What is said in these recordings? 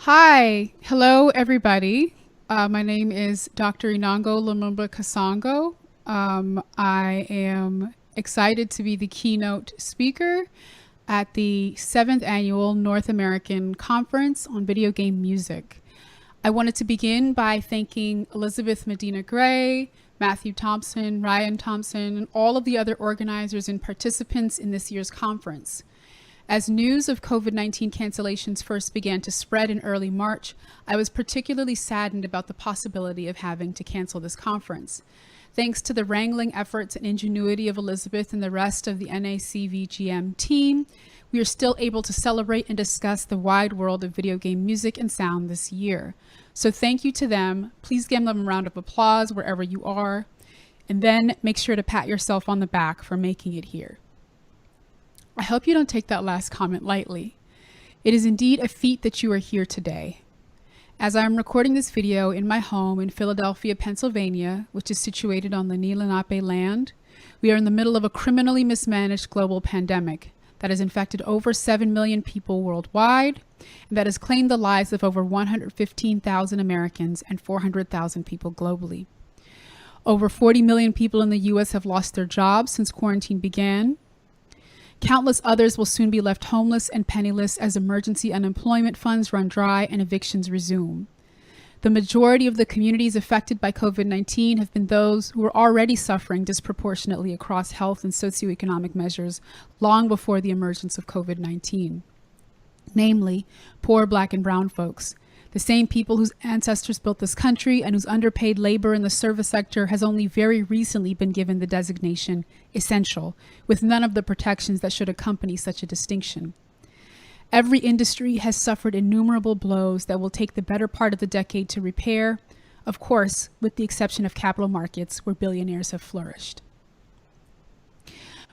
Hi, hello everybody. My name is Dr. Enongo Lumumba-Kasongo. I am excited to be the keynote speaker at the 7th Annual North American Conference on Video Game Music. I wanted to begin by thanking Elizabeth Medina Gray, Matthew Thompson, Ryan Thompson, and all of the other organizers and participants in this year's conference. As news of COVID-19 cancellations first began to spread in early March, I was particularly saddened about the possibility of having to cancel this conference. Thanks to the wrangling efforts and ingenuity of Elizabeth and the rest of the NACVGM team, we are still able to celebrate and discuss the wide world of video game music and sound this year. So thank you to them. Please give them a round of applause wherever you are, and then make sure to pat yourself on the back for making it here. I hope you don't take that last comment lightly. It is indeed a feat that you are here today. As I am recording this video in my home in Philadelphia, Pennsylvania, which is situated on the Lenape land, we are in the middle of a criminally mismanaged global pandemic that has infected over 7 million people worldwide, and that has claimed the lives of over 115,000 Americans and 400,000 people globally. Over 40 million people in the US have lost their jobs since quarantine began. Countless others will soon be left homeless and penniless as emergency unemployment funds run dry and evictions resume. The majority of the communities affected by COVID-19 have been those who were already suffering disproportionately across health and socioeconomic measures long before the emergence of COVID-19. Namely, poor Black and brown folks, the same people whose ancestors built this country and whose underpaid labor in the service sector has only very recently been given the designation essential, with none of the protections that should accompany such a distinction. Every industry has suffered innumerable blows that will take the better part of the decade to repair, of course, with the exception of capital markets where billionaires have flourished.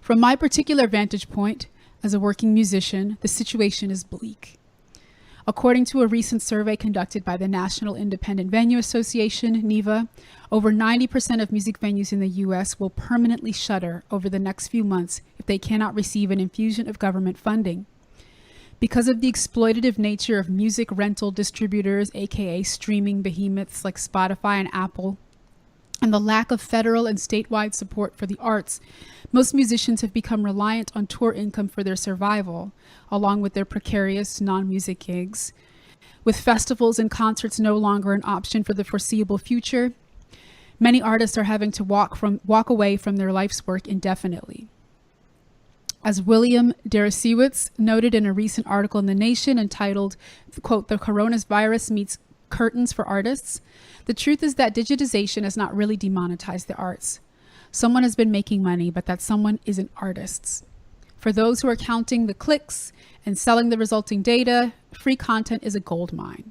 From my particular vantage point, as a working musician, the situation is bleak. According to a recent survey conducted by the National Independent Venue Association, NIVA, over 90% of music venues in the US will permanently shutter over the next few months if they cannot receive an infusion of government funding. Because of the exploitative nature of music rental distributors, aka streaming behemoths like Spotify and Apple, and the lack of federal and statewide support for the arts, most musicians have become reliant on tour income for their survival, along with their precarious non-music gigs. With festivals and concerts no longer an option for the foreseeable future, many artists are having to walk away from their life's work indefinitely. As William Deresiewicz noted in a recent article in The Nation entitled, quote, "The Coronavirus Meets Curtains for Artists," the truth is that digitization has not really demonetized the arts. Someone has been making money, but that someone isn't artists. For those who are counting the clicks and selling the resulting data, free content is a gold mine.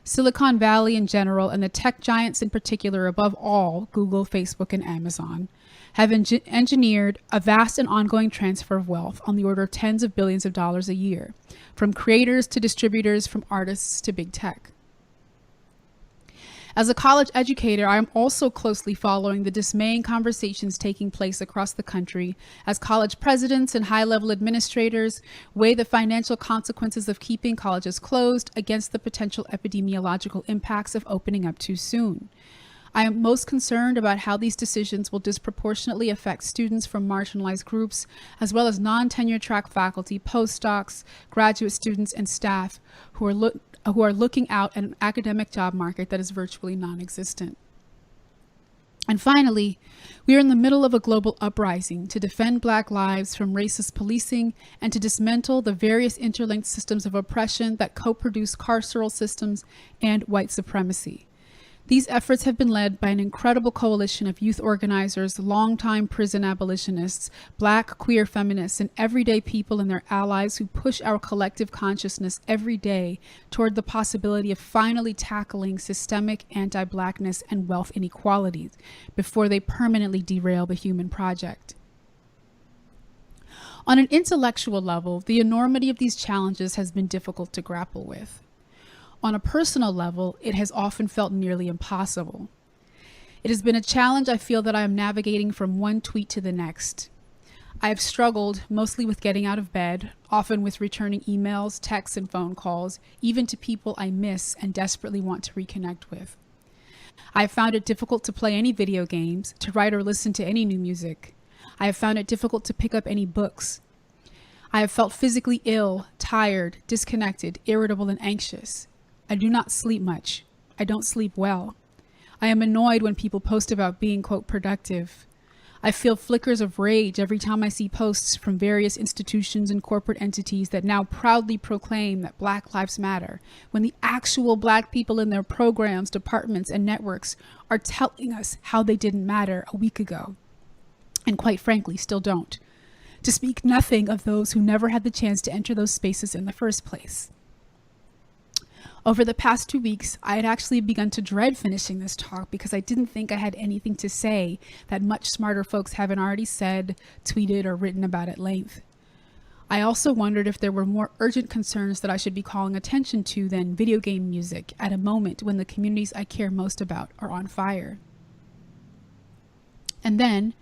Silicon Valley in general, and the tech giants in particular, above all, Google, Facebook, and Amazon, have engineered a vast and ongoing transfer of wealth on the order of tens of billions of dollars a year, from creators to distributors, from artists to big tech. As a college educator, I am also closely following the dismaying conversations taking place across the country as college presidents and high-level administrators weigh the financial consequences of keeping colleges closed against the potential epidemiological impacts of opening up too soon. I am most concerned about how these decisions will disproportionately affect students from marginalized groups, as well as non-tenure track faculty, postdocs, graduate students, and staff who are looking out at an academic job market that is virtually non-existent. And finally, we are in the middle of a global uprising to defend Black lives from racist policing and to dismantle the various interlinked systems of oppression that co-produce carceral systems and white supremacy. These efforts have been led by an incredible coalition of youth organizers, longtime prison abolitionists, Black queer feminists, and everyday people and their allies who push our collective consciousness every day toward the possibility of finally tackling systemic anti-Blackness and wealth inequalities before they permanently derail the human project. On an intellectual level, the enormity of these challenges has been difficult to grapple with. On a personal level, it has often felt nearly impossible. It has been a challenge I feel that I am navigating from one tweet to the next. I have struggled mostly with getting out of bed, often with returning emails, texts, and phone calls, even to people I miss and desperately want to reconnect with. I have found it difficult to play any video games, to write or listen to any new music. I have found it difficult to pick up any books. I have felt physically ill, tired, disconnected, irritable, and anxious. I do not sleep much. I don't sleep well. I am annoyed when people post about being, quote, productive. I feel flickers of rage every time I see posts from various institutions and corporate entities that now proudly proclaim that Black Lives Matter, when the actual Black people in their programs, departments, and networks are telling us how they didn't matter a week ago, and quite frankly, still don't. To speak nothing of those who never had the chance to enter those spaces in the first place. Over the past 2 weeks, I had actually begun to dread finishing this talk because I didn't think I had anything to say that much smarter folks haven't already said, tweeted, or written about at length. I also wondered if there were more urgent concerns that I should be calling attention to than video game music at a moment when the communities I care most about are on fire. And then,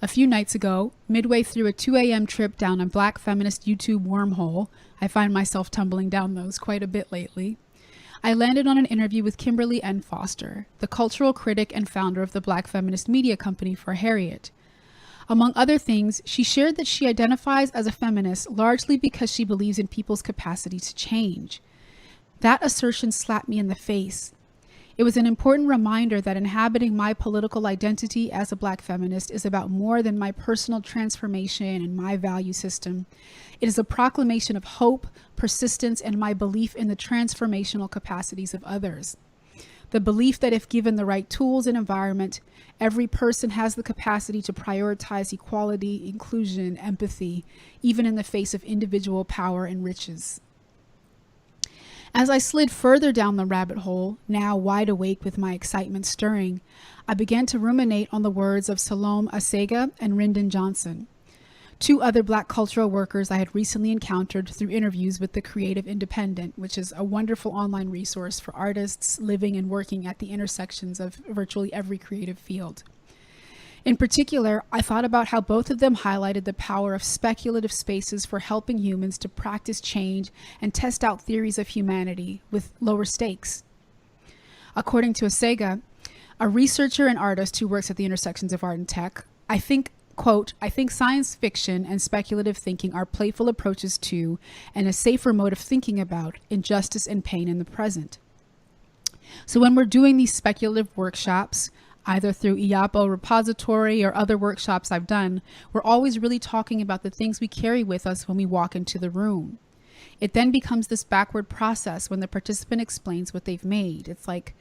a few nights ago, midway through a 2 a.m. trip down a Black feminist YouTube wormhole, I find myself tumbling down those quite a bit lately, I landed on an interview with Kimberly N. Foster, the cultural critic and founder of the Black feminist media company For Harriet. Among other things, she shared that she identifies as a feminist largely because she believes in people's capacity to change. That assertion slapped me in the face. It was an important reminder that inhabiting my political identity as a Black feminist is about more than my personal transformation and my value system. It is a proclamation of hope, persistence, and my belief in the transformational capacities of others. The belief that if given the right tools and environment, every person has the capacity to prioritize equality, inclusion, empathy, even in the face of individual power and riches. As I slid further down the rabbit hole, now wide awake with my excitement stirring, I began to ruminate on the words of Salome Asega and Ryndon Johnson, two other Black cultural workers I had recently encountered through interviews with The Creative Independent, which is a wonderful online resource for artists living and working at the intersections of virtually every creative field. In particular, I thought about how both of them highlighted the power of speculative spaces for helping humans to practice change and test out theories of humanity with lower stakes. According to Asega, a researcher and artist who works at the intersections of art and tech, I think, quote, I think science fiction and speculative thinking are playful approaches to, and a safer mode of thinking about, injustice and pain in the present. So when we're doing these speculative workshops, either through IAPO repository or other workshops I've done, we're always really talking about the things we carry with us when we walk into the room. It then becomes this backward process when the participant explains what they've made. It's like,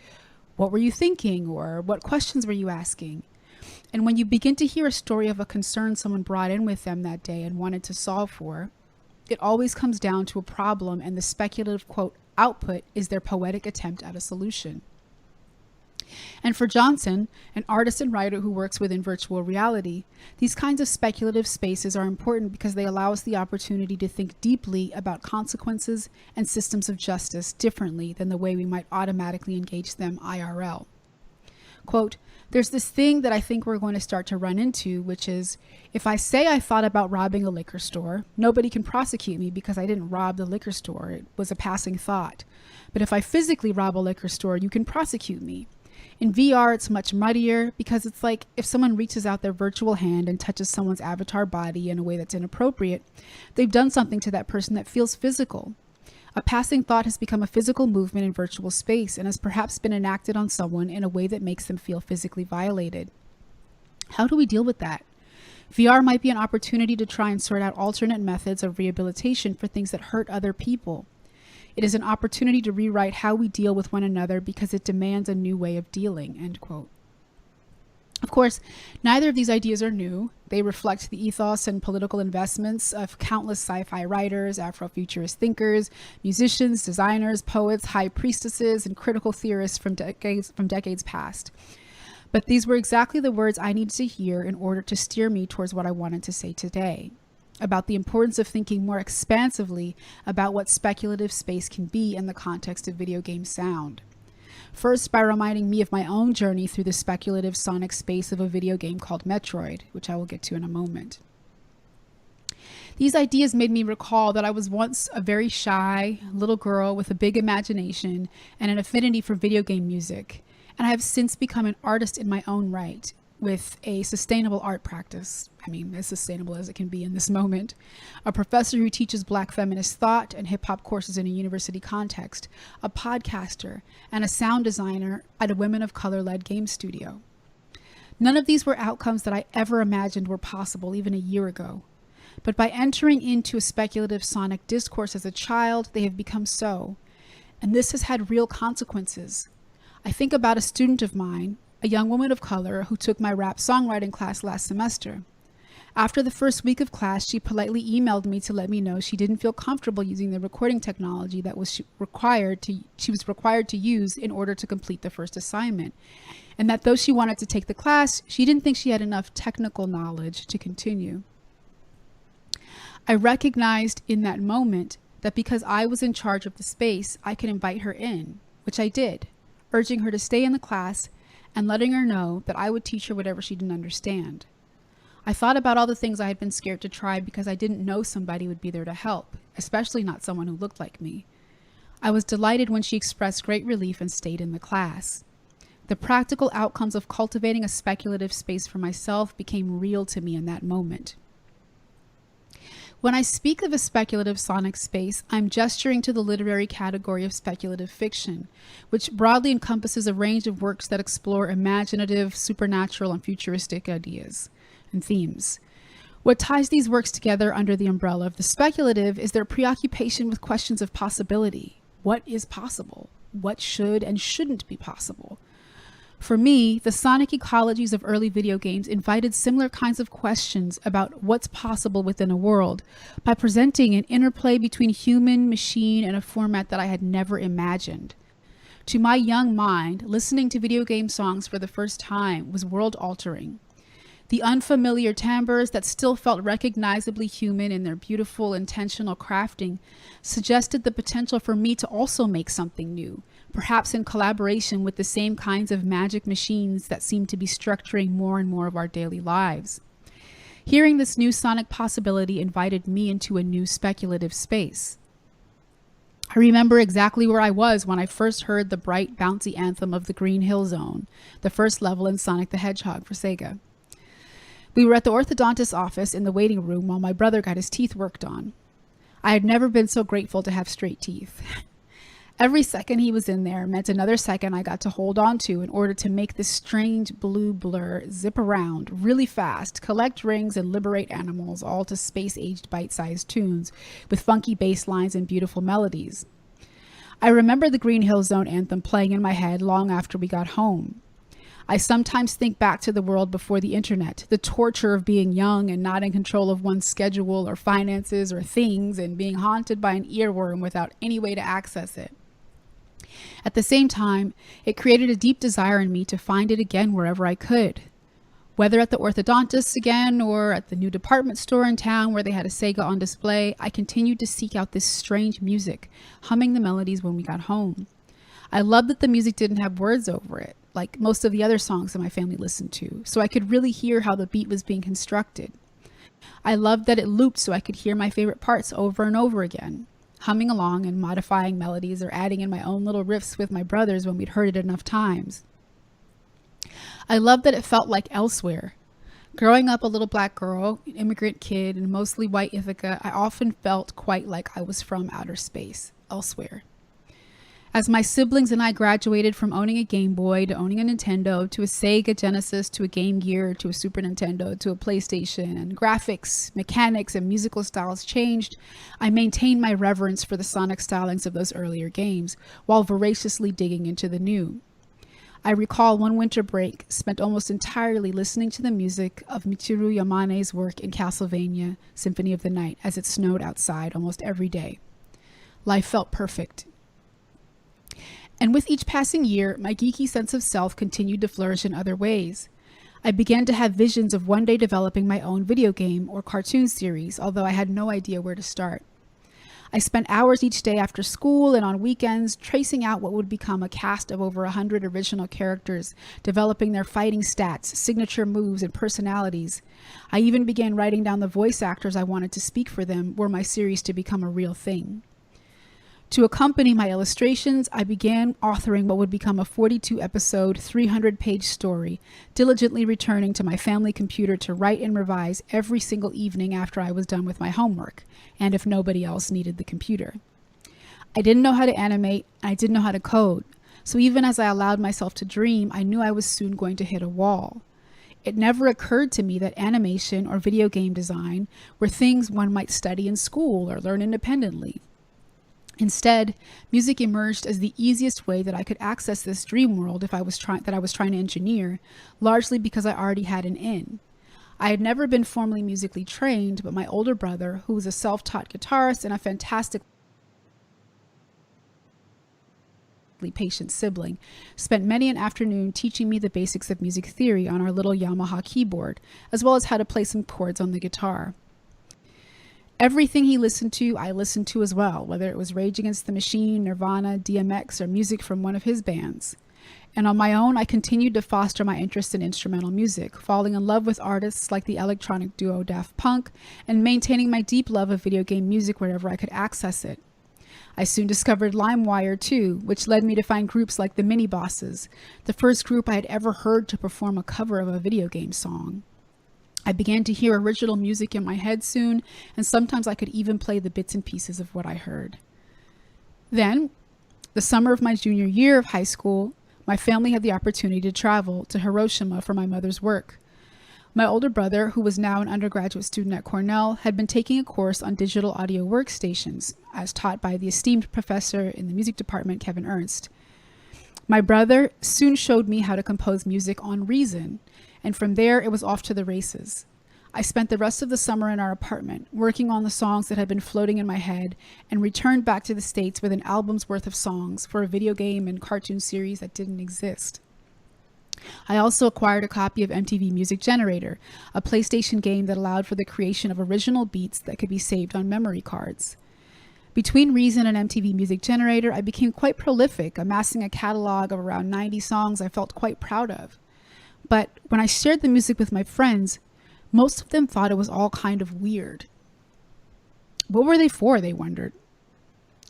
what were you thinking? Or what questions were you asking? And when you begin to hear a story of a concern someone brought in with them that day and wanted to solve for, it always comes down to a problem, and the speculative, quote, output is their poetic attempt at a solution. And for Johnson, an artist and writer who works within virtual reality, these kinds of speculative spaces are important because they allow us the opportunity to think deeply about consequences and systems of justice differently than the way we might automatically engage them IRL. Quote, there's this thing that I think we're going to start to run into, which is, if I say I thought about robbing a liquor store, nobody can prosecute me because I didn't rob the liquor store. It was a passing thought. But if I physically rob a liquor store, you can prosecute me. In VR, it's much muddier because it's like if someone reaches out their virtual hand and touches someone's avatar body in a way that's inappropriate, they've done something to that person that feels physical. A passing thought has become a physical movement in virtual space and has perhaps been enacted on someone in a way that makes them feel physically violated. How do we deal with that? VR might be an opportunity to try and sort out alternate methods of rehabilitation for things that hurt other people. It is an opportunity to rewrite how we deal with one another because it demands a new way of dealing, end quote. Of course, neither of these ideas are new. They reflect the ethos and political investments of countless sci-fi writers, Afrofuturist thinkers, musicians, designers, poets, high priestesses, and critical theorists from decades past. But these were exactly the words I needed to hear in order to steer me towards what I wanted to say today, about the importance of thinking more expansively about what speculative space can be in the context of video game sound. First, by reminding me of my own journey through the speculative sonic space of a video game called Metroid, which I will get to in a moment. These ideas made me recall that I was once a very shy little girl with a big imagination and an affinity for video game music, and I have since become an artist in my own right with a sustainable art practice. I mean, as sustainable as it can be in this moment. A professor who teaches Black feminist thought and hip-hop courses in a university context, a podcaster, and a sound designer at a women of color-led game studio. None of these were outcomes that I ever imagined were possible even a year ago. But by entering into a speculative sonic discourse as a child, they have become so. And this has had real consequences. I think about a student of mine, a young woman of color, who took my rap songwriting class last semester. After the first week of class, she politely emailed me to let me know she didn't feel comfortable using the recording technology that she was required to use in order to complete the first assignment. And that though she wanted to take the class, she didn't think she had enough technical knowledge to continue. I recognized in that moment that because I was in charge of the space, I could invite her in, which I did, urging her to stay in the class and letting her know that I would teach her whatever she didn't understand. I thought about all the things I had been scared to try because I didn't know somebody would be there to help, especially not someone who looked like me. I was delighted when she expressed great relief and stayed in the class. The practical outcomes of cultivating a speculative space for myself became real to me in that moment. When I speak of a speculative sonic space, I'm gesturing to the literary category of speculative fiction, which broadly encompasses a range of works that explore imaginative, supernatural, and futuristic ideas and themes. What ties these works together under the umbrella of the speculative is their preoccupation with questions of possibility. What is possible? What should and shouldn't be possible? For me, the sonic ecologies of early video games invited similar kinds of questions about what's possible within a world by presenting an interplay between human, machine, and a format that I had never imagined. To my young mind, listening to video game songs for the first time was world-altering. The unfamiliar timbres that still felt recognizably human in their beautiful, intentional crafting suggested the potential for me to also make something new, perhaps in collaboration with the same kinds of magic machines that seem to be structuring more and more of our daily lives. Hearing this new sonic possibility invited me into a new speculative space. I remember exactly where I was when I first heard the bright, bouncy anthem of the Green Hill Zone, the first level in Sonic the Hedgehog for Sega. We were at the orthodontist's office in the waiting room while my brother got his teeth worked on. I had never been so grateful to have straight teeth. Every second he was in there meant another second I got to hold on to in order to make this strange blue blur zip around really fast, collect rings, and liberate animals, all to space-aged bite-sized tunes with funky bass lines and beautiful melodies. I remember the Green Hill Zone anthem playing in my head long after we got home. I sometimes think back to the world before the internet, the torture of being young and not in control of one's schedule or finances or things, and being haunted by an earworm without any way to access it. At the same time, it created a deep desire in me to find it again wherever I could. Whether at the orthodontist again or at the new department store in town where they had a Sega on display, I continued to seek out this strange music, humming the melodies when we got home. I loved that the music didn't have words over it, like most of the other songs that my family listened to, so I could really hear how the beat was being constructed. I loved that it looped so I could hear my favorite parts over and over again, humming along and modifying melodies or adding in my own little riffs with my brothers when we'd heard it enough times. I loved that it felt like elsewhere. Growing up a little black girl, an immigrant kid, in mostly white Ithaca, I often felt quite like I was from outer space, elsewhere. As my siblings and I graduated from owning a Game Boy to owning a Nintendo to a Sega Genesis to a Game Gear to a Super Nintendo to a PlayStation, and graphics, mechanics, and musical styles changed, I maintained my reverence for the sonic stylings of those earlier games while voraciously digging into the new. I recall one winter break spent almost entirely listening to the music of Michiru Yamane's work in Castlevania Symphony of the Night as it snowed outside almost every day. Life felt perfect. And with each passing year, my geeky sense of self continued to flourish in other ways. I began to have visions of one day developing my own video game or cartoon series, although I had no idea where to start. I spent hours each day after school and on weekends tracing out what would become a cast of over 100 original characters, developing their fighting stats, signature moves, and personalities. I even began writing down the voice actors I wanted to speak for them were my series to become a real thing. To accompany my illustrations, I began authoring what would become a 42-episode, 300-page story, diligently returning to my family computer to write and revise every single evening after I was done with my homework, and if nobody else needed the computer. I didn't know how to animate, and I didn't know how to code, so even as I allowed myself to dream, I knew I was soon going to hit a wall. It never occurred to me that animation or video game design were things one might study in school or learn independently. Instead, music emerged as the easiest way that I could access this dream world that I was trying to engineer, largely because I already had an in. I had never been formally musically trained, but my older brother, who was a self-taught guitarist and a fantastically patient sibling, spent many an afternoon teaching me the basics of music theory on our little Yamaha keyboard, as well as how to play some chords on the guitar. Everything he listened to, I listened to as well, whether it was Rage Against the Machine, Nirvana, DMX, or music from one of his bands. And on my own, I continued to foster my interest in instrumental music, falling in love with artists like the electronic duo Daft Punk, and maintaining my deep love of video game music wherever I could access it. I soon discovered LimeWire too, which led me to find groups like the Mini Bosses, the first group I had ever heard to perform a cover of a video game song. I began to hear original music in my head soon, and sometimes I could even play the bits and pieces of what I heard. Then, the summer of my junior year of high school, my family had the opportunity to travel to Hiroshima for my mother's work. My older brother, who was now an undergraduate student at Cornell, had been taking a course on digital audio workstations, as taught by the esteemed professor in the music department, Kevin Ernst. My brother soon showed me how to compose music on Reason, and from there it was off to the races. I spent the rest of the summer in our apartment, working on the songs that had been floating in my head, and returned back to the States with an album's worth of songs for a video game and cartoon series that didn't exist. I also acquired a copy of MTV Music Generator, a PlayStation game that allowed for the creation of original beats that could be saved on memory cards. Between Reason and MTV Music Generator, I became quite prolific, amassing a catalog of around 90 songs I felt quite proud of. But when I shared the music with my friends, most of them thought it was all kind of weird. What were they for, they wondered.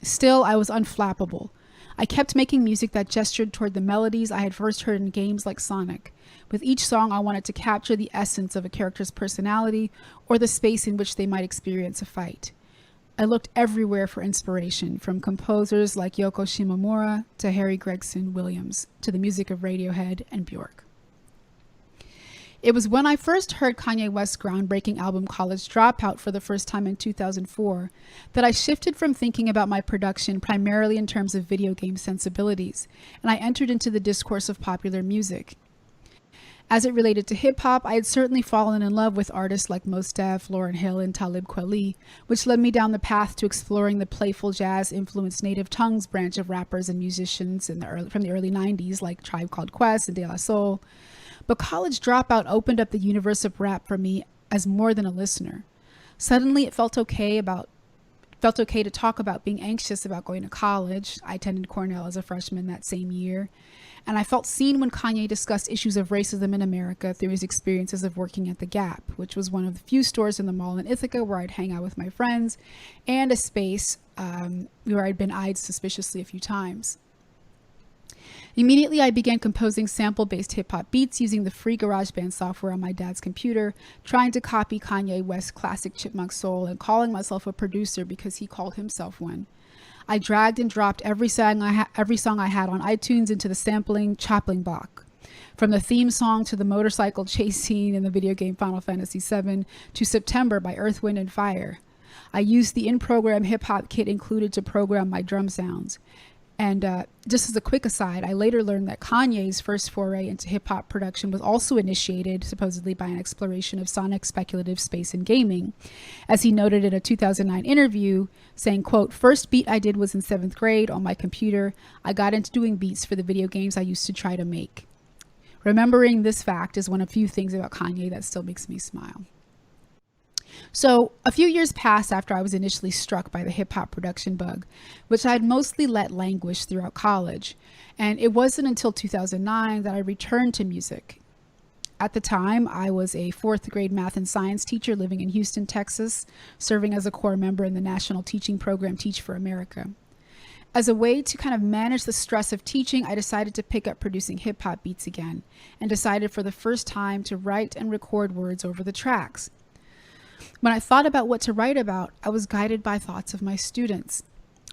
Still, I was unflappable. I kept making music that gestured toward the melodies I had first heard in games like Sonic. With each song, I wanted to capture the essence of a character's personality or the space in which they might experience a fight. I looked everywhere for inspiration, from composers like Yoko Shimomura to Harry Gregson Williams, to the music of Radiohead and Bjork. It was when I first heard Kanye West's groundbreaking album College Dropout for the first time in 2004 that I shifted from thinking about my production primarily in terms of video game sensibilities, and I entered into the discourse of popular music. As it related to hip-hop, I had certainly fallen in love with artists like Mos Def, Lauryn Hill, and Talib Kweli, which led me down the path to exploring the playful jazz-influenced Native Tongues branch of rappers and musicians from the early 90s like Tribe Called Quest and De La Soul. But College Dropout opened up the universe of rap for me as more than a listener. Suddenly, it felt okay to talk about being anxious about going to college. I attended Cornell as a freshman that same year. And I felt seen when Kanye discussed issues of racism in America through his experiences of working at The Gap, which was one of the few stores in the mall in Ithaca where I'd hang out with my friends, and a space where I'd been eyed suspiciously a few times. Immediately, I began composing sample-based hip-hop beats using the free GarageBand software on my dad's computer, trying to copy Kanye West's classic Chipmunk Soul and calling myself a producer because he called himself one. I dragged and dropped every song I had on iTunes into the sampling chopping block. From the theme song to the motorcycle chase scene in the video game Final Fantasy VII to September by Earth, Wind, and Fire. I used the in-program hip-hop kit included to program my drum sounds. And just as a quick aside, I later learned that Kanye's first foray into hip-hop production was also initiated, supposedly, by an exploration of sonic speculative space and gaming. As he noted in a 2009 interview, saying, quote, "First beat I did was in 7th grade on my computer. I got into doing beats for the video games I used to try to make." Remembering this fact is one of few things about Kanye that still makes me smile. So a few years passed after I was initially struck by the hip hop production bug, which I had mostly let languish throughout college. And it wasn't until 2009 that I returned to music. At the time, I was a fourth grade math and science teacher living in Houston, Texas, serving as a core member in the national teaching program Teach for America. As a way to kind of manage the stress of teaching, I decided to pick up producing hip hop beats again and decided for the first time to write and record words over the tracks. When I thought about what to write about, I was guided by thoughts of my students.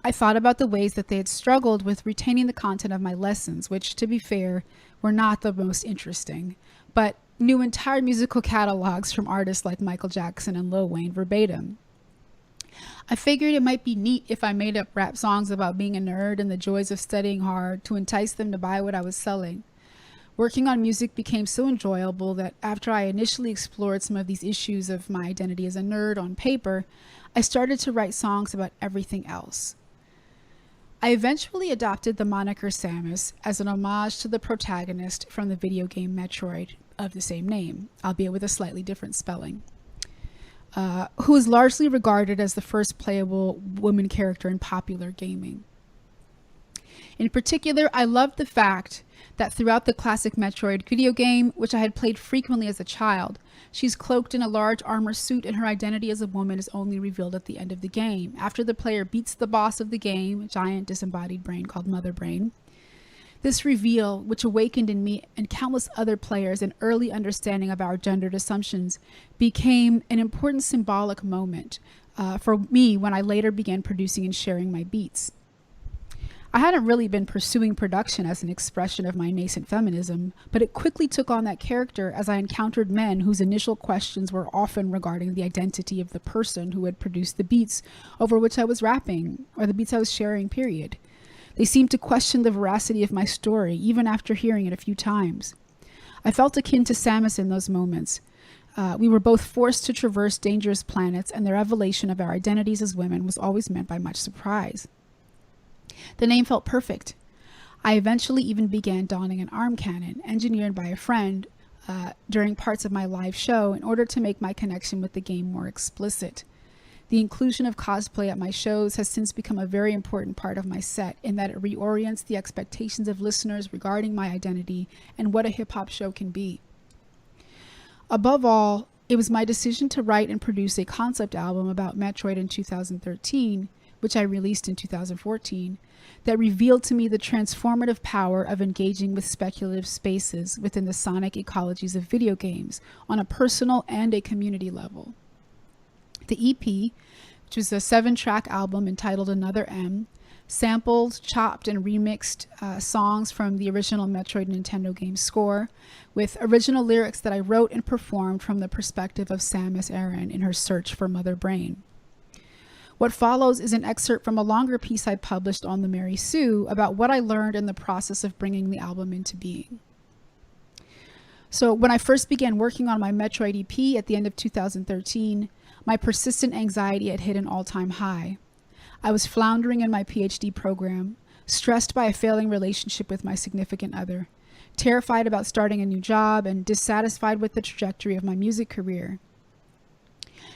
I thought about the ways that they had struggled with retaining the content of my lessons, which, to be fair, were not the most interesting, but knew entire musical catalogs from artists like Michael Jackson and Lil Wayne verbatim. I figured it might be neat if I made up rap songs about being a nerd and the joys of studying hard to entice them to buy what I was selling. Working on music became so enjoyable that after I initially explored some of these issues of my identity as a nerd on paper, I started to write songs about everything else. I eventually adopted the moniker Sammus as an homage to the protagonist from the video game Metroid of the same name, albeit with a slightly different spelling, who is largely regarded as the first playable woman character in popular gaming. In particular, I loved the fact that throughout the classic Metroid video game, which I had played frequently as a child, she's cloaked in a large armor suit and her identity as a woman is only revealed at the end of the game, after the player beats the boss of the game, a giant disembodied brain called Mother Brain. This reveal, which awakened in me and countless other players an early understanding of our gendered assumptions, became an important symbolic moment for me when I later began producing and sharing my beats. I hadn't really been pursuing production as an expression of my nascent feminism, but it quickly took on that character as I encountered men whose initial questions were often regarding the identity of the person who had produced the beats over which I was rapping, or the beats I was sharing, period. They seemed to question the veracity of my story, even after hearing it a few times. I felt akin to Sammus in those moments. We were both forced to traverse dangerous planets, and the revelation of our identities as women was always met by much surprise. The name felt perfect. I eventually even began donning an arm cannon, engineered by a friend during parts of my live show in order to make my connection with the game more explicit. The inclusion of cosplay at my shows has since become a very important part of my set in that it reorients the expectations of listeners regarding my identity and what a hip-hop show can be. Above all, it was my decision to write and produce a concept album about Metroid in 2013, which I released in 2014, that revealed to me the transformative power of engaging with speculative spaces within the sonic ecologies of video games on a personal and a community level. The EP, which was a 7-track album entitled Another M, sampled, chopped, and remixed songs from the original Metroid Nintendo game score, with original lyrics that I wrote and performed from the perspective of Samus Aran in her search for Mother Brain. What follows is an excerpt from a longer piece I published on the Mary Sue about what I learned in the process of bringing the album into being. So when I first began working on my Metroid EP at the end of 2013, my persistent anxiety had hit an all-time high. I was floundering in my PhD program, stressed by a failing relationship with my significant other, terrified about starting a new job, and dissatisfied with the trajectory of my music career.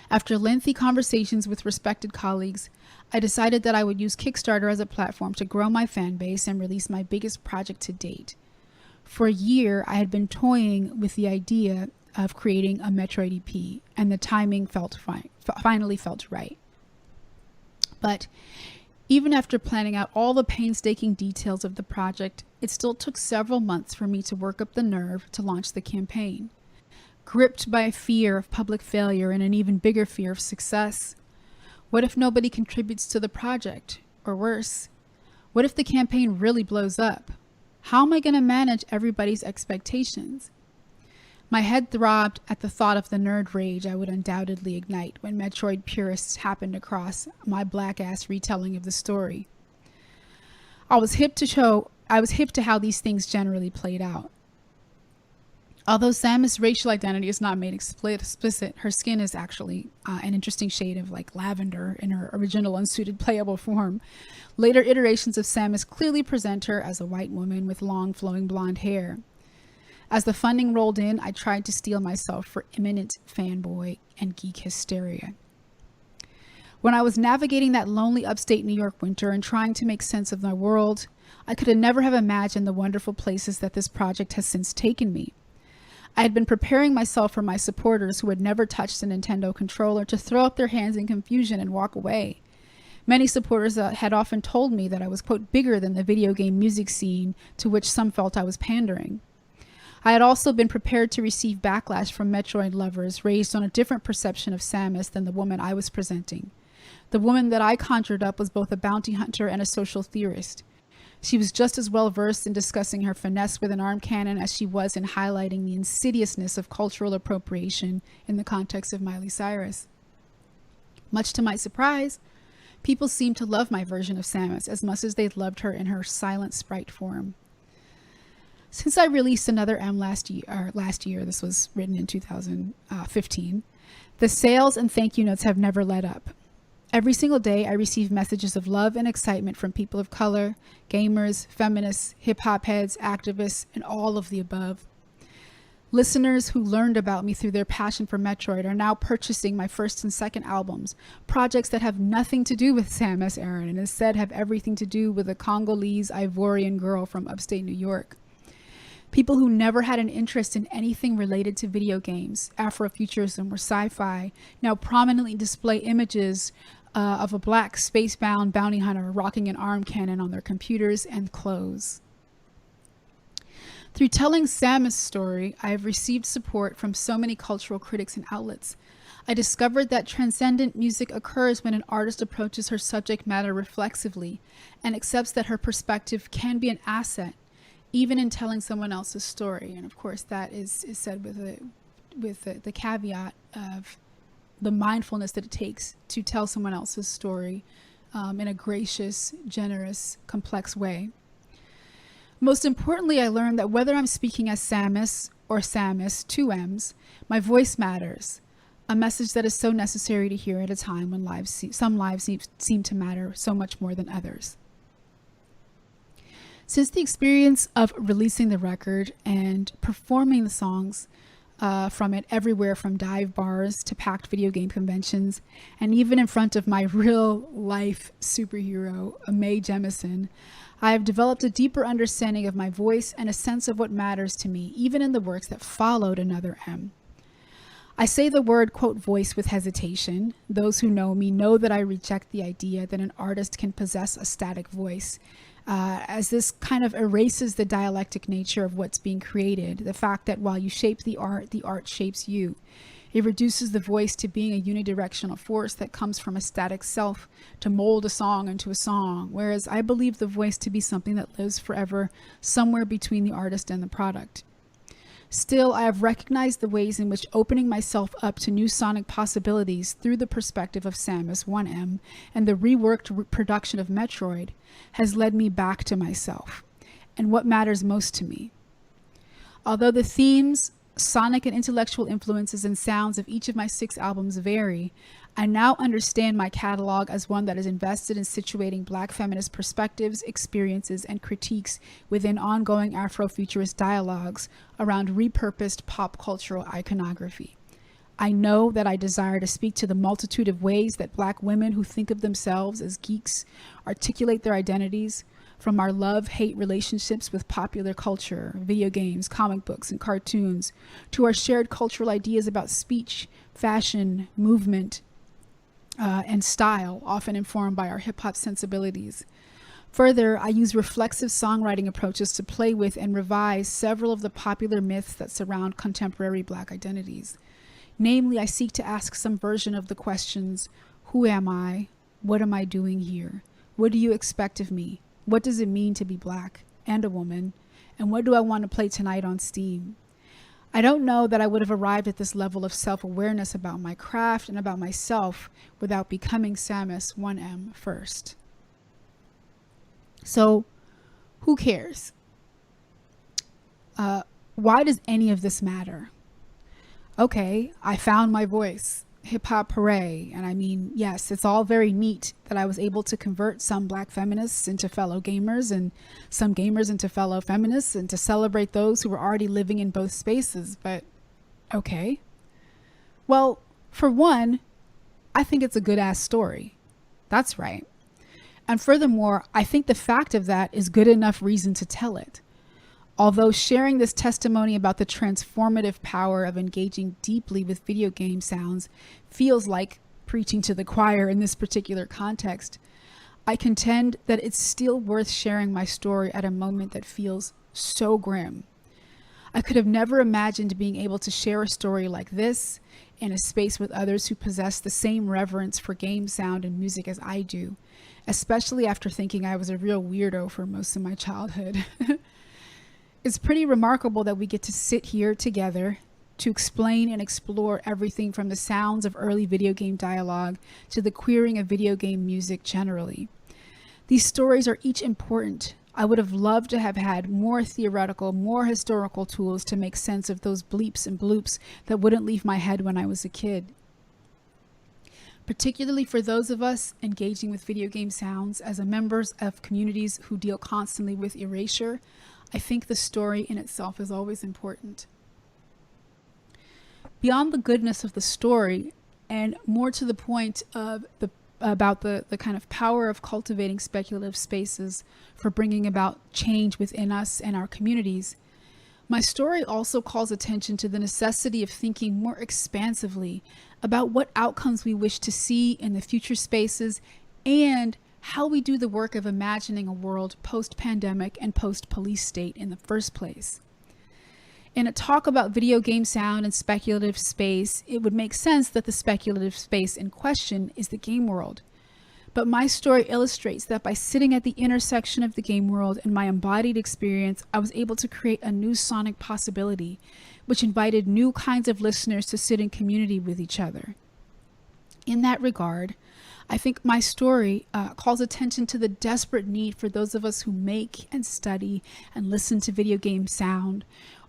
After lengthy conversations with respected colleagues, I decided that I would use Kickstarter as a platform to grow my fan base and release my biggest project to date. For a year, I had been toying with the idea of creating a Metroid EP, and the timing finally felt right. But even after planning out all the painstaking details of the project, it still took several months for me to work up the nerve to launch the campaign. Gripped by a fear of public failure and an even bigger fear of success. What if nobody contributes to the project? Or worse, what if the campaign really blows up? How am I going to manage everybody's expectations? My head throbbed at the thought of the nerd rage I would undoubtedly ignite when Metroid purists happened across my black-ass retelling of the story. I was hip to how these things generally played out. Although Samus' racial identity is not made explicit, her skin is actually an interesting shade of like lavender in her original unsuited playable form. Later iterations of Samus clearly present her as a white woman with long flowing blonde hair. As the funding rolled in, I tried to steel myself for imminent fanboy and geek hysteria. When I was navigating that lonely upstate New York winter and trying to make sense of my world, I could have never have imagined the wonderful places that this project has since taken me. I had been preparing myself for my supporters who had never touched a Nintendo controller to throw up their hands in confusion and walk away. Many supporters had often told me that I was, quote, bigger than the video game music scene to which some felt I was pandering. I had also been prepared to receive backlash from Metroid lovers raised on a different perception of Sammus than the woman I was presenting. The woman that I conjured up was both a bounty hunter and a social theorist. She was just as well versed in discussing her finesse with an arm cannon as she was in highlighting the insidiousness of cultural appropriation in the context of Miley Cyrus. Much to my surprise, people seemed to love my version of Sammus as much as they'd loved her in her silent sprite form. Since I released another M last year, this was written in 2015, the sales and thank you notes have never let up. Every single day, I receive messages of love and excitement from people of color, gamers, feminists, hip-hop heads, activists, and all of the above. Listeners who learned about me through their passion for Metroid are now purchasing my first and second albums, projects that have nothing to do with Samus Aran and instead have everything to do with a Congolese Ivorian girl from upstate New York. People who never had an interest in anything related to video games, Afrofuturism, or sci-fi now prominently display images of a black space-bound bounty hunter rocking an arm cannon on their computers and clothes. Through telling Sammus' story, I have received support from so many cultural critics and outlets. I discovered that transcendent music occurs when an artist approaches her subject matter reflexively and accepts that her perspective can be an asset, even in telling someone else's story. And of course, that is said with the caveat of the mindfulness that it takes to tell someone else's story in a gracious, generous, complex way. Most importantly, I learned that whether I'm speaking as Sammus or Sammus, two M's, my voice matters, a message that is so necessary to hear at a time when some lives seem to matter so much more than others. Since the experience of releasing the record and performing the songs from it everywhere from dive bars to packed video game conventions, and even in front of my real life superhero, Mae Jemison, I have developed a deeper understanding of my voice and a sense of what matters to me, even in the works that followed Another M. I say the word, quote, voice with hesitation. Those who know me know that I reject the idea that an artist can possess a static voice, as this kind of erases the dialectic nature of what's being created, the fact that while you shape the art shapes you. It reduces the voice to being a unidirectional force that comes from a static self to mold a song into a song, whereas I believe the voice to be something that lives forever somewhere between the artist and the product. Still, I have recognized the ways in which opening myself up to new sonic possibilities through the perspective of Sammus 1M and the reworked production of Metroid has led me back to myself and what matters most to me. Although the themes, sonic and intellectual influences and sounds of each of my 6 albums vary, I now understand my catalog as one that is invested in situating Black feminist perspectives, experiences, and critiques within ongoing Afrofuturist dialogues around repurposed pop cultural iconography. I know that I desire to speak to the multitude of ways that Black women who think of themselves as geeks articulate their identities, from our love-hate relationships with popular culture, video games, comic books, and cartoons, to our shared cultural ideas about speech, fashion, movement, and style, often informed by our hip-hop sensibilities. Further, I use reflexive songwriting approaches to play with and revise several of the popular myths that surround contemporary Black identities. Namely, I seek to ask some version of the questions, who am I? What am I doing here? What do you expect of me? What does it mean to be Black and a woman? And what do I want to play tonight on Steam? I don't know that I would have arrived at this level of self-awareness about my craft and about myself without becoming Sammus 1M first. So, who cares? Why does any of this matter? Okay, I found my voice. hip hop hooray. And I mean, yes, it's all very neat that I was able to convert some Black feminists into fellow gamers and some gamers into fellow feminists and to celebrate those who were already living in both spaces. But okay. Well, for one, I think it's a good ass story. That's right. And furthermore, I think the fact of that is good enough reason to tell it. Although sharing this testimony about the transformative power of engaging deeply with video game sounds feels like preaching to the choir in this particular context, I contend that it's still worth sharing my story at a moment that feels so grim. I could have never imagined being able to share a story like this in a space with others who possess the same reverence for game sound and music as I do, especially after thinking I was a real weirdo for most of my childhood. It's pretty remarkable that we get to sit here together to explain and explore everything from the sounds of early video game dialogue to the queering of video game music generally. These stories are each important. I would have loved to have had more theoretical, more historical tools to make sense of those bleeps and bloops that wouldn't leave my head when I was a kid. Particularly for those of us engaging with video game sounds as members of communities who deal constantly with erasure, I think the story in itself is always important. Beyond the goodness of the story, and more to the point of about the kind of power of cultivating speculative spaces for bringing about change within us and our communities, my story also calls attention to the necessity of thinking more expansively about what outcomes we wish to see in the future spaces and how we do the work of imagining a world post-pandemic and post-police state in the first place. In a talk about video game sound and speculative space, it would make sense that the speculative space in question is the game world. But my story illustrates that by sitting at the intersection of the game world and my embodied experience, I was able to create a new sonic possibility, which invited new kinds of listeners to sit in community with each other. In that regard, I think my story calls attention to the desperate need for those of us who make and study and listen to video game sound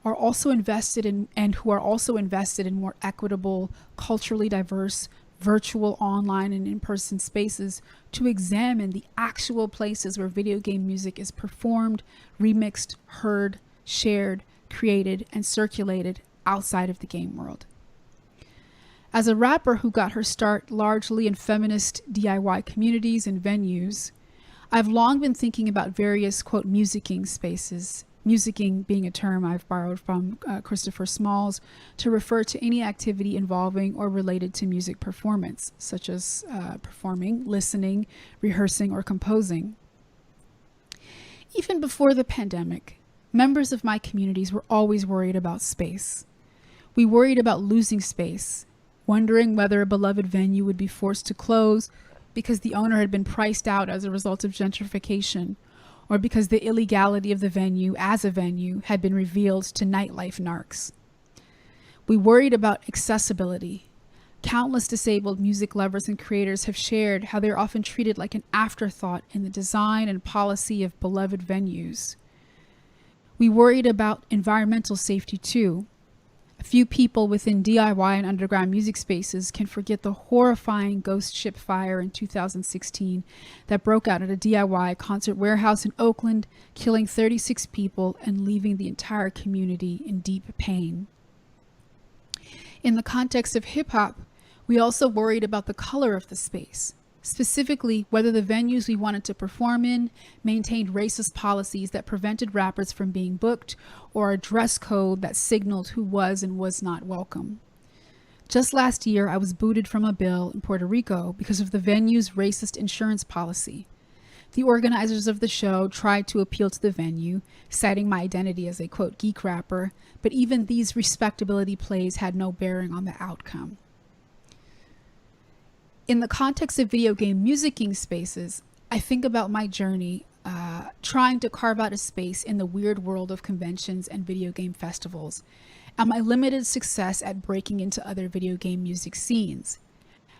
are also invested in and who are also invested in more equitable, culturally diverse, virtual, online, and in-person spaces to examine the actual places where video game music is performed, remixed, heard, shared, created, and circulated outside of the game world. As a rapper who got her start largely in feminist DIY communities and venues, I've long been thinking about various, quote, musicking spaces, musicking being a term I've borrowed from Christopher Smalls to refer to any activity involving or related to music performance, such as performing, listening, rehearsing, or composing. Even before the pandemic, members of my communities were always worried about space. We worried about losing space, wondering whether a beloved venue would be forced to close because the owner had been priced out as a result of gentrification, or because the illegality of the venue as a venue had been revealed to nightlife narcs. We worried about accessibility. Countless disabled music lovers and creators have shared how they're often treated like an afterthought in the design and policy of beloved venues. We worried about environmental safety too. A few people within DIY and underground music spaces can forget the horrifying ghost ship fire in 2016 that broke out at a DIY concert warehouse in Oakland, killing 36 people and leaving the entire community in deep pain. In the context of hip-hop, we also worried about the color of the space, specifically whether the venues we wanted to perform in maintained racist policies that prevented rappers from being booked or a dress code that signaled who was and was not welcome. Just last year, I was booted from a bill in Puerto Rico because of the venue's racist insurance policy. The organizers of the show tried to appeal to the venue, citing my identity as a, quote, geek rapper, but even these respectability plays had no bearing on the outcome. In the context of video game musicking spaces, I think about my journey trying to carve out a space in the weird world of conventions and video game festivals, and my limited success at breaking into other video game music scenes.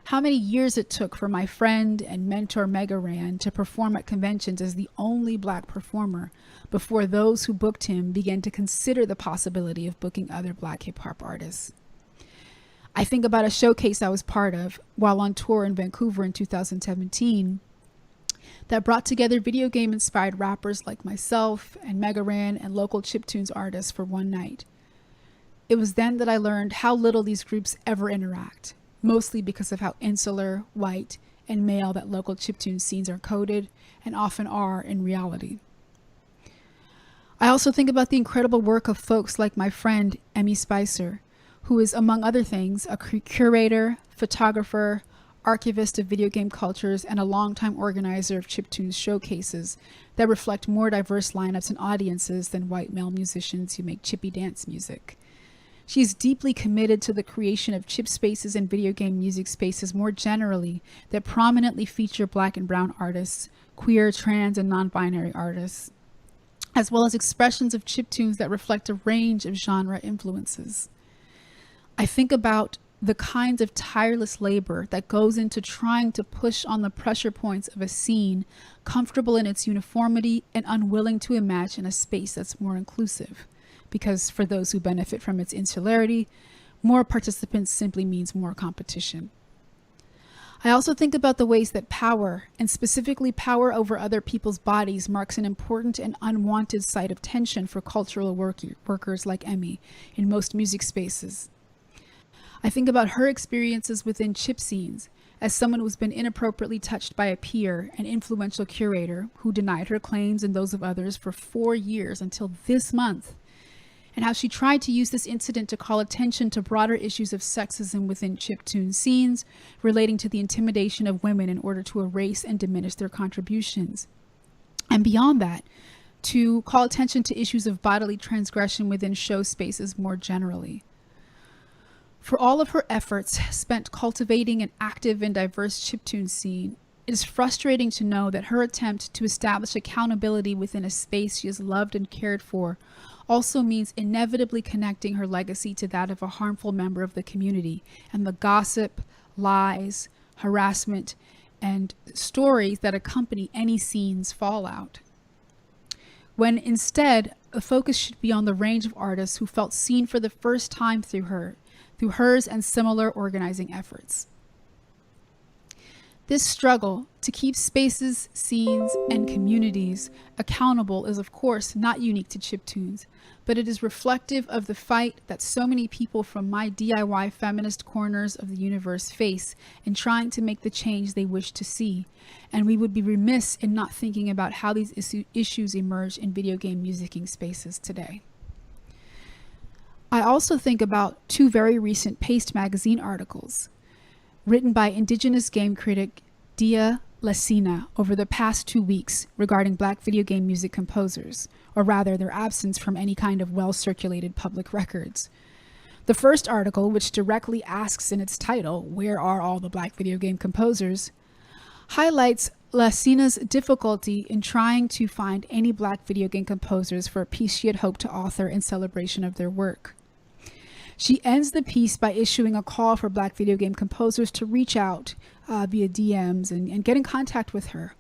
How many years it took for my friend and mentor Mega Ran to perform at conventions as the only Black performer before those who booked him began to consider the possibility of booking other Black hip-hop artists. I think about a showcase I was part of while on tour in Vancouver in 2017 that brought together video game inspired rappers like myself and Mega Ran and local chiptunes artists for one night. It was then that I learned how little these groups ever interact, mostly because of how insular, white, and male that local chiptune scenes are coded and often are in reality. I also think about the incredible work of folks like my friend Emmy Spicer, who is, among other things, a curator, photographer, archivist of video game cultures, and a longtime organizer of chiptunes showcases that reflect more diverse lineups and audiences than white male musicians who make chippy dance music. She is deeply committed to the creation of chip spaces and video game music spaces more generally that prominently feature Black and brown artists, queer, trans, and non-binary artists, as well as expressions of chiptunes that reflect a range of genre influences. I think about the kinds of tireless labor that goes into trying to push on the pressure points of a scene comfortable in its uniformity and unwilling to imagine a space that's more inclusive. Because for those who benefit from its insularity, more participants simply means more competition. I also think about the ways that power, and specifically power over other people's bodies, marks an important and unwanted site of tension for cultural workers like Emmy in most music spaces. I think about her experiences within chip scenes as someone who's been inappropriately touched by a peer and influential curator who denied her claims and those of others for 4 years until this month, and how she tried to use this incident to call attention to broader issues of sexism within chiptune scenes relating to the intimidation of women in order to erase and diminish their contributions. And beyond that, to call attention to issues of bodily transgression within show spaces more generally. For all of her efforts spent cultivating an active and diverse chiptune scene, it is frustrating to know that her attempt to establish accountability within a space she has loved and cared for also means inevitably connecting her legacy to that of a harmful member of the community and the gossip, lies, harassment, and stories that accompany any scene's fallout. When instead, the focus should be on the range of artists who felt seen for the first time through hers and similar organizing efforts. This struggle to keep spaces, scenes, and communities accountable is, of course, not unique to chiptunes, but it is reflective of the fight that so many people from my DIY feminist corners of the universe face in trying to make the change they wish to see, and we would be remiss in not thinking about how these issues emerge in video game musicking spaces today. I also think about 2 very recent Paste magazine articles written by Indigenous game critic Dia Lacina over the past 2 weeks regarding Black video game music composers, or rather their absence from any kind of well-circulated public records. The first article, which directly asks in its title, "Where are all the Black video game composers?" highlights Lacina's difficulty in trying to find any Black video game composers for a piece she had hoped to author in celebration of their work. She ends the piece by issuing a call for Black video game composers to reach out via DMs and get in contact with her.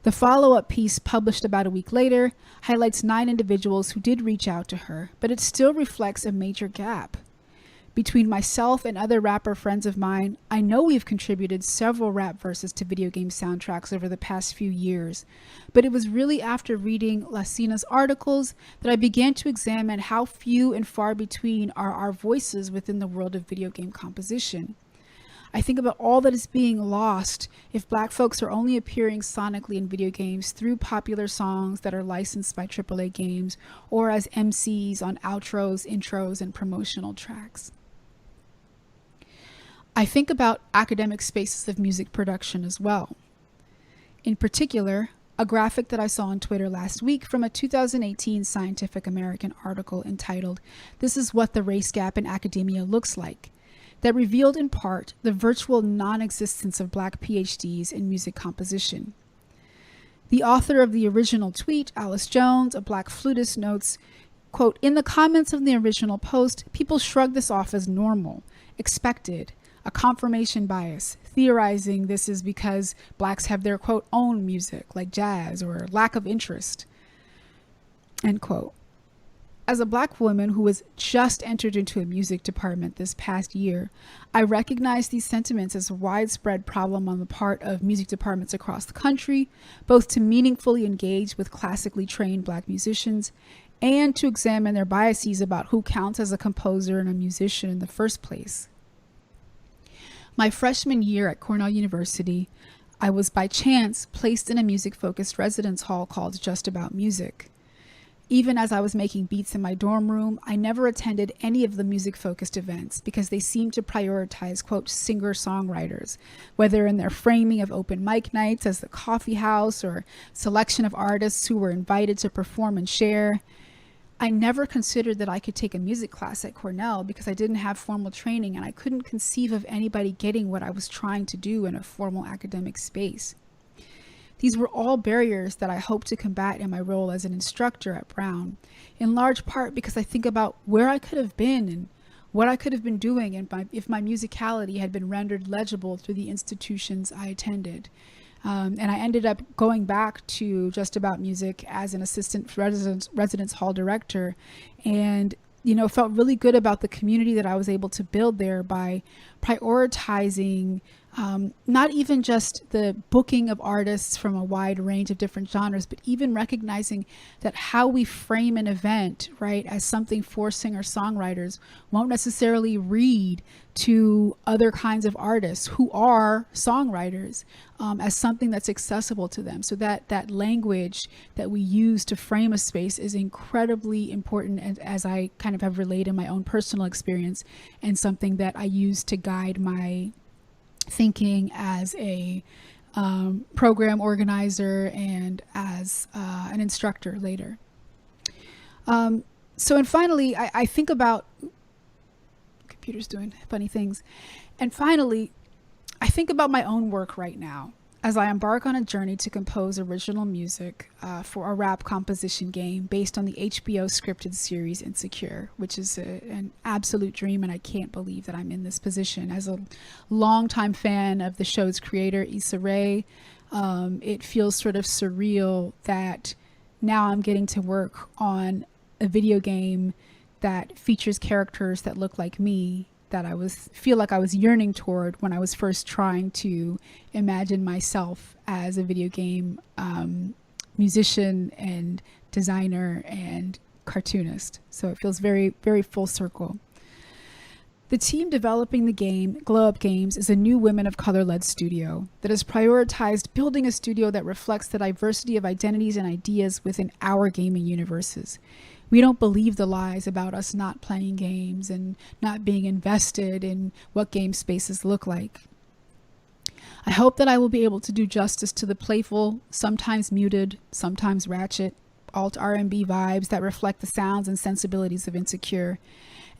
The follow-up piece, published about a week later, highlights 9 individuals who did reach out to her, but it still reflects a major gap. Between myself and other rapper friends of mine, I know we've contributed several rap verses to video game soundtracks over the past few years, but it was really after reading Lacina's articles that I began to examine how few and far between are our voices within the world of video game composition. I think about all that is being lost if Black folks are only appearing sonically in video games through popular songs that are licensed by AAA games or as MCs on outros, intros, and promotional tracks. I think about academic spaces of music production as well. In particular, a graphic that I saw on Twitter last week from a 2018 Scientific American article entitled "This is What the Race Gap in Academia Looks Like," that revealed in part the virtual non-existence of Black PhDs in music composition. The author of the original tweet, Alice Jones, a Black flutist, notes, quote, "In the comments of the original post, people shrug this off as normal, expected, a confirmation bias, theorizing this is because Blacks have their, quote, own music, like jazz, or lack of interest," end quote. As a Black woman who was just entered into a music department this past year, I recognize these sentiments as a widespread problem on the part of music departments across the country, both to meaningfully engage with classically trained Black musicians and to examine their biases about who counts as a composer and a musician in the first place. My freshman year at Cornell University, I was by chance placed in a music-focused residence hall called Just About Music. Even as I was making beats in my dorm room, I never attended any of the music-focused events because they seemed to prioritize, quote, singer-songwriters, whether in their framing of open mic nights as the coffee house or selection of artists who were invited to perform and share. I never considered that I could take a music class at Cornell because I didn't have formal training and I couldn't conceive of anybody getting what I was trying to do in a formal academic space. These were all barriers that I hope to combat in my role as an instructor at Brown, in large part because I think about where I could have been and what I could have been doing if my musicality had been rendered legible through the institutions I attended. And I ended up going back to Just About Music as an assistant residence hall director, and felt really good about the community that I was able to build there by prioritizing not even just the booking of artists from a wide range of different genres, but even recognizing that how we frame an event, right, as something for singer-songwriters won't necessarily read to other kinds of artists who are songwriters as something that's accessible to them. So that language that we use to frame a space is incredibly important, and as I kind of have relayed in my own personal experience, and something that I use to guide my thinking as a program organizer and as an instructor later. And finally, I think about, computer's doing funny things. And finally, I think about my own work right now as I embark on a journey to compose original music for a rap composition game based on the HBO scripted series Insecure, which is an absolute dream, and I can't believe that I'm in this position. As a longtime fan of the show's creator, Issa Rae, it feels sort of surreal that now I'm getting to work on a video game that features characters that look like me, that I feel like I was yearning toward when I was first trying to imagine myself as a video game musician and designer and cartoonist. So it feels very, very full circle. The team developing the game, Glow Up Games, is a new women of color-led studio that has prioritized building a studio that reflects the diversity of identities and ideas within our gaming universes. We don't believe the lies about us not playing games and not being invested in what game spaces look like. I hope that I will be able to do justice to the playful, sometimes muted, sometimes ratchet, alt R&B vibes that reflect the sounds and sensibilities of Insecure.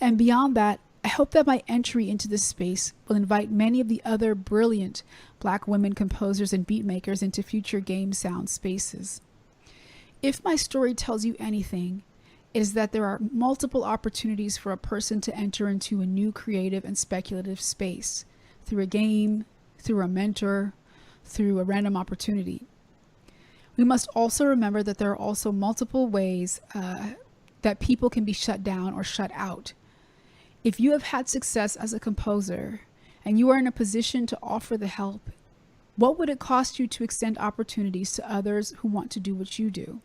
And beyond that, I hope that my entry into this space will invite many of the other brilliant Black women composers and beatmakers into future game sound spaces. If my story tells you anything, is that there are multiple opportunities for a person to enter into a new creative and speculative space through a game, through a mentor, through a random opportunity. We must also remember that there are also multiple ways that people can be shut down or shut out. If you have had success as a composer and you are in a position to offer the help, what would it cost you to extend opportunities to others who want to do what you do?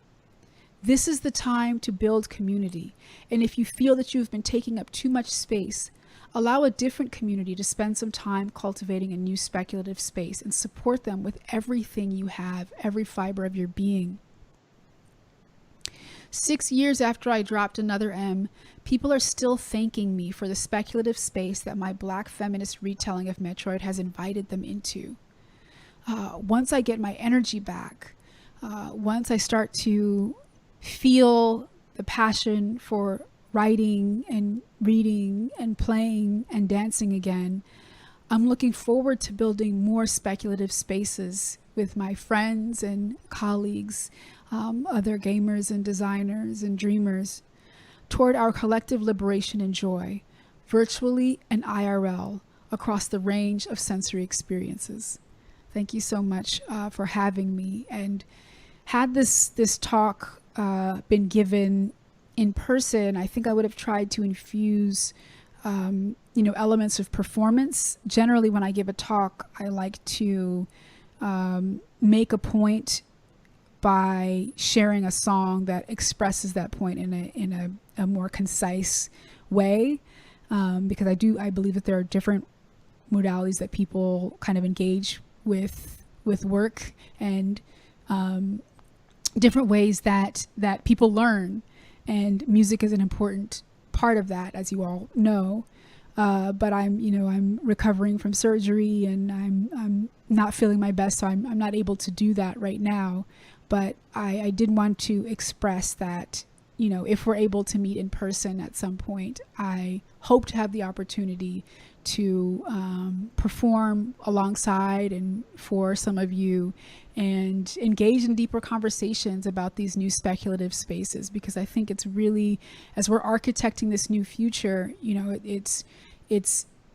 This is the time to build community, and if you feel that you've been taking up too much space, allow a different community to spend some time cultivating a new speculative space and support them with everything you have, every fiber of your being. 6 years after I dropped Another M, people are still thanking me for the speculative space that my Black feminist retelling of Metroid has invited them into. Once I get my energy back, once I start to feel the passion for writing and reading and playing and dancing again, I'm looking forward to building more speculative spaces with my friends and colleagues, other gamers and designers and dreamers, toward our collective liberation and joy, virtually and IRL, across the range of sensory experiences. Thank you so much for having me. And had this talk been given in person, I think I would have tried to infuse, elements of performance. Generally, when I give a talk, I like to make a point by sharing a song that expresses that point in a more concise way, because I believe that there are different modalities that people kind of engage with work, and different ways that people learn, and music is an important part of that, as you all know. But I'm recovering from surgery, and I'm not feeling my best, so I'm not able to do that right now. But I did want to express that, if we're able to meet in person at some point, I hope to have the opportunity to perform alongside and for some of you, and engage in deeper conversations about these new speculative spaces, because I think it's really, as we're architecting this new future, it's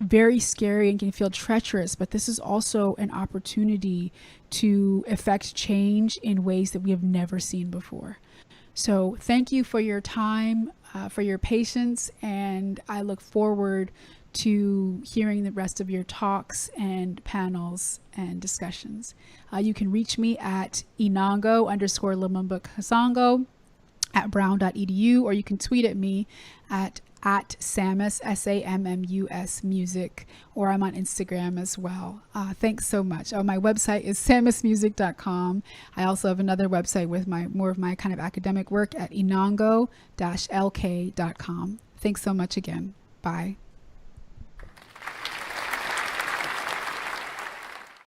very scary and can feel treacherous, but this is also an opportunity to effect change in ways that we have never seen before. So thank you for your time, for your patience, and I look forward to hearing the rest of your talks and panels and discussions. You can reach me at Enongo_Lumumba-Kasongo at brown.edu, or you can tweet at me at Sammus, SAMMUS music, or I'm on Instagram as well. Thanks so much. My website is sammusmusic.com. I also have another website with more of my kind of academic work at enongo-lk.com. Thanks so much again. Bye.